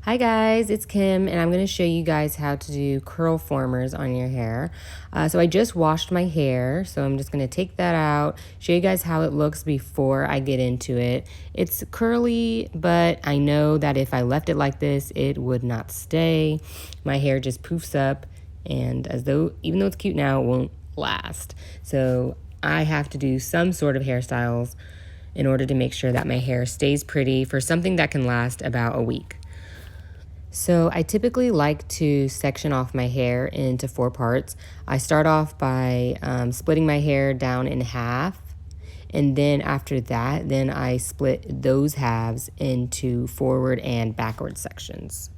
Hi guys, it's Kim and I'm going to show you guys how to do curl formers on your hair. So I just washed my hair, so I'm just going to take that out, show you guys how it looks before I get into it. It's curly, but I know that if I left it like this, it would not stay. My hair just poofs up, and even though it's cute now, it won't last. So I have to do some sort of hairstyles in order to make sure that my hair stays pretty for something that can last about a week. So I typically like to section off my hair into 4 parts. I start off by splitting my hair down in half, and then after that, then I split those halves into forward and backward sections.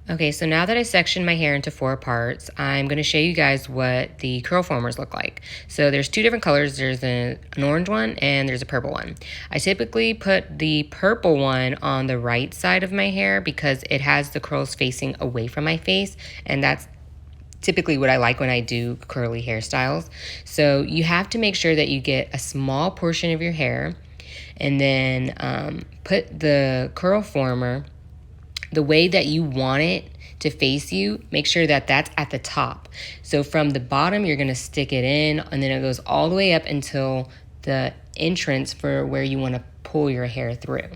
Okay, so now that I sectioned my hair into 4 parts, I'm going to show you guys what the curl formers look like. So there's 2 different colors. There's an orange one and there's a purple one. I typically put the purple one on the right side of my hair because it has the curls facing away from my face, and that's typically what I like when I do curly hairstyles. So you have to make sure that you get a small portion of your hair and then put the curl former the way that you want it to face you. Make sure that that's at the top. So from the bottom, you're going to stick it in, and then it goes all the way up until the entrance for where you want to pull your hair through.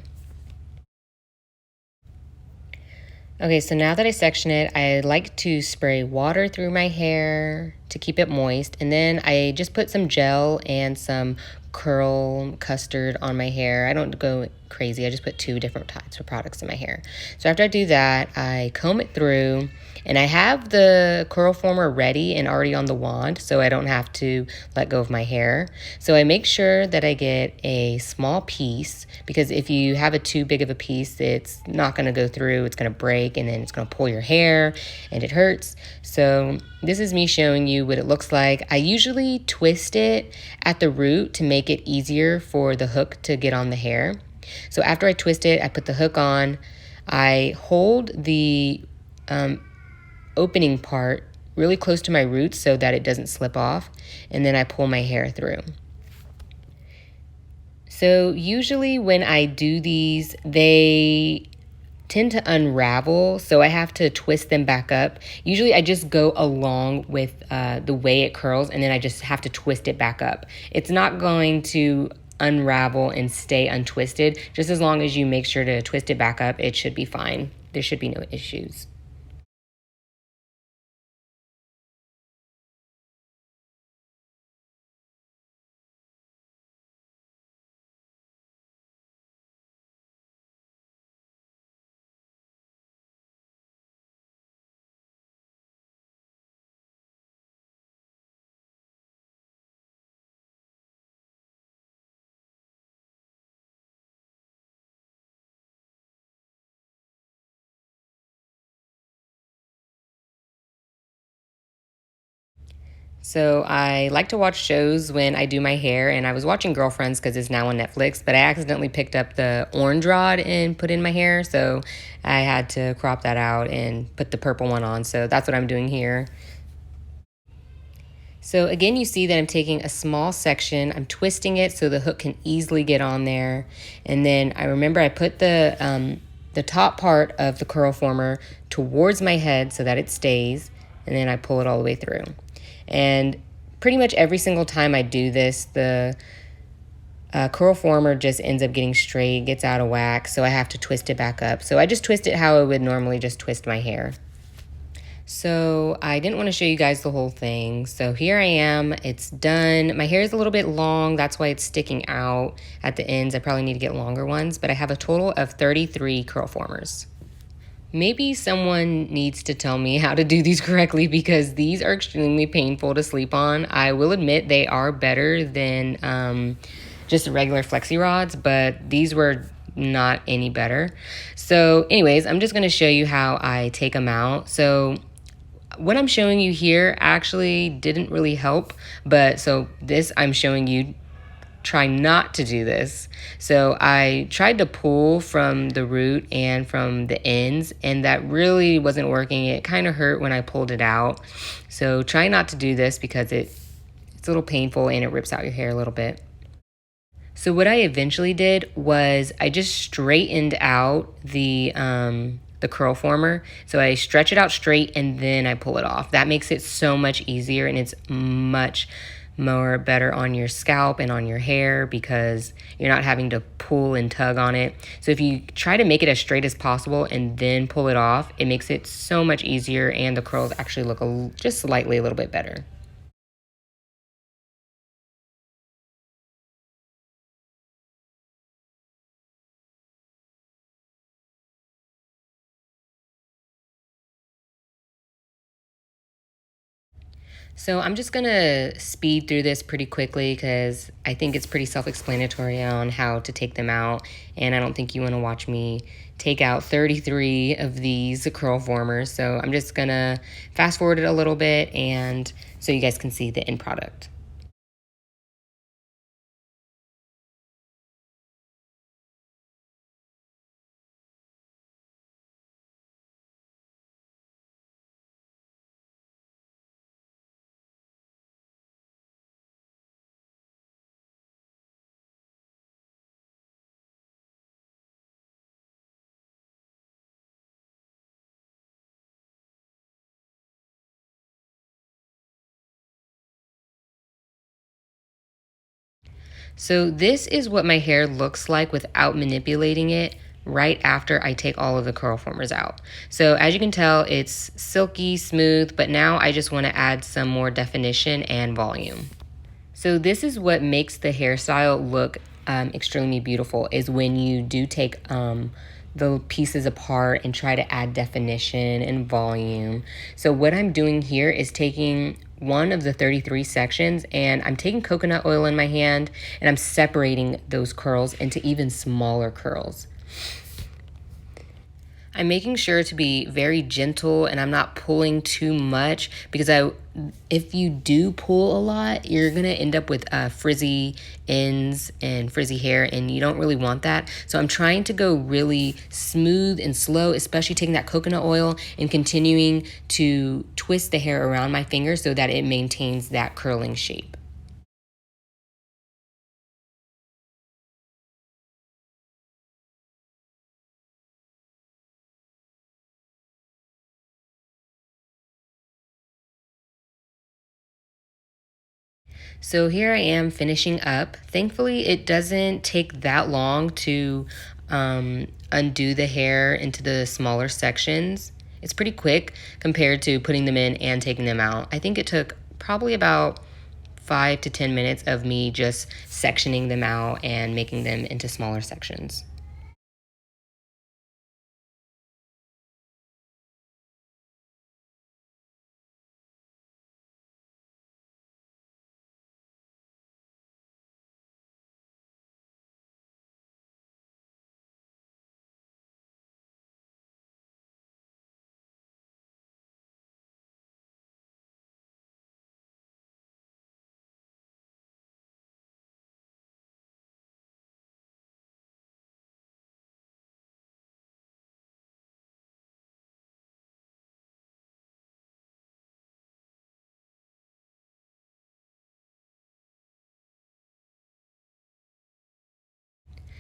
Okay, so now that I section it, I like to spray water through my hair to keep it moist, and then I just put some gel and some curl custard on my hair. I don't go crazy. I just put 2 different types of products in my hair. So after I do that, I comb it through, and I have the curl former ready and already on the wand, so I don't have to let go of my hair. So I make sure that I get a small piece, because if you have it too big of a piece, it's not going to go through. It's going to break, and then it's going to pull your hair, and it hurts. So this is me showing you what it looks like. I usually twist it at the root to make it easier for the hook to get on the hair. So after I twist it, I put the hook on. I hold the opening part really close to my roots so that it doesn't slip off, and then I pull my hair through. So usually when I do these, they tend to unravel, so I have to twist them back up. Usually I just go along with the way it curls, and then I just have to twist it back up. It's not going to unravel and stay untwisted. Just as long as you make sure to twist it back up, it should be fine. There should be no issues. So I like to watch shows when I do my hair, and I was watching Girlfriends because it's now on Netflix, but I accidentally picked up the orange rod and put in my hair, so I had to crop that out and put the purple one on. So that's what I'm doing here. So again, you see that I'm taking a small section, I'm twisting it so the hook can easily get on there, and then I remember I put the top part of the curl former towards my head so that it stays, and then I pull it all the way through. And pretty much every single time I do this, the curl former just ends up getting straight, gets out of whack, so I have to twist it back up. So I just twist it how I would normally just twist my hair. So I didn't want to show you guys the whole thing. So here I am, it's done. My hair is a little bit long, that's why it's sticking out at the ends. I probably need to get longer ones, but I have a total of 33 curl formers. Maybe someone needs to tell me how to do these correctly, because these are extremely painful to sleep on. I will admit they are better than just regular flexi rods, but these were not any better. So anyways, I'm just going to show you how I take them out. So what I'm showing you here actually didn't really help, but so this I'm showing you try not to do this. So I tried to pull from the root and from the ends, and that really wasn't working. It kind of hurt when I pulled it out. So try not to do this because it's a little painful and it rips out your hair a little bit. So what I eventually did was I just straightened out the curl former. So I stretch it out straight and then I pull it off. That makes it so much easier and it's much more better on your scalp and on your hair because you're not having to pull and tug on it. So if you try to make it as straight as possible and then pull it off, it makes it so much easier and the curls actually look just slightly a little bit better. So I'm just gonna speed through this pretty quickly because I think it's pretty self-explanatory on how to take them out, and I don't think you want to watch me take out 33 of these curl formers. So I'm just gonna fast forward it a little bit, and so you guys can see the end product. So this is what my hair looks like without manipulating it right after I take all of the curl formers out. So as you can tell, it's silky smooth, but now I just want to add some more definition and volume. So this is what makes the hairstyle look extremely beautiful is when you do take the pieces apart and try to add definition and volume. So what I'm doing here is taking one of the 33 sections and I'm taking coconut oil in my hand and I'm separating those curls into even smaller curls. I'm making sure to be very gentle and I'm not pulling too much because if you do pull a lot, you're gonna end up with frizzy ends and frizzy hair and you don't really want that. So I'm trying to go really smooth and slow, especially taking that coconut oil and continuing to twist the hair around my fingers so that it maintains that curling shape. So here I am finishing up. Thankfully, it doesn't take that long to undo the hair into the smaller sections. It's pretty quick compared to putting them in and taking them out. I think it took probably about 5 to 10 minutes of me just sectioning them out and making them into smaller sections.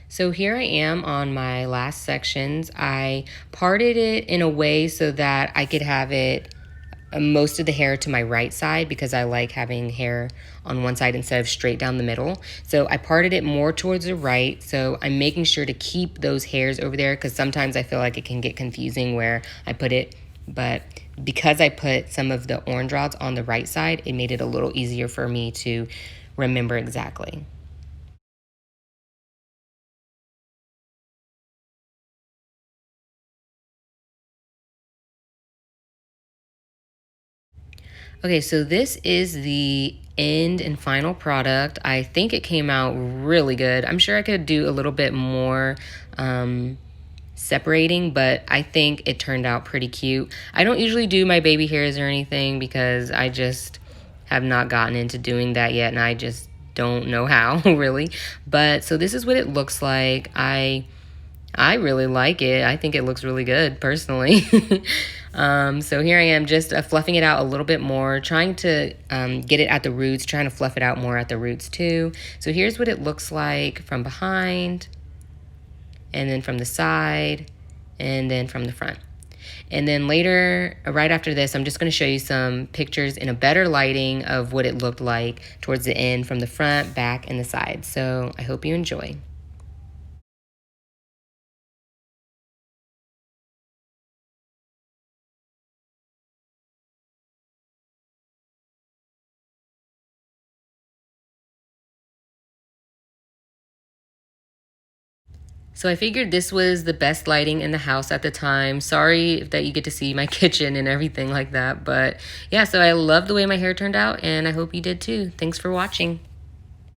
So here I am on my last sections. I parted it in a way so that I could have it most of the hair to my right side because I like having hair on one side instead of straight down the middle. So I parted it more towards the right. So I'm making sure to keep those hairs over there because sometimes I feel like it can get confusing where I put it. But because I put some of the orange rods on the right side, it made it a little easier for me to remember exactly. Okay, so this is the end and final product. I think it came out really good. I'm sure I could do a little bit more separating, but I think it turned out pretty cute. I don't usually do my baby hairs or anything because I just have not gotten into doing that yet, and I just don't know how really. But so this is what it looks like. I really like it. I think it looks really good personally. So here I am just fluffing it out a little bit more, trying to get it at the roots, trying to fluff it out more at the roots too. So here's what it looks like from behind, and then from the side, and then from the front. And then later, right after this, I'm just going to show you some pictures in a better lighting of what it looked like towards the end from the front, back, and the side. So I hope you enjoy. So I figured this was the best lighting in the house at the time. Sorry that you get to see my kitchen and everything like that. But yeah, so I love the way my hair turned out, and I hope you did too. Thanks for watching.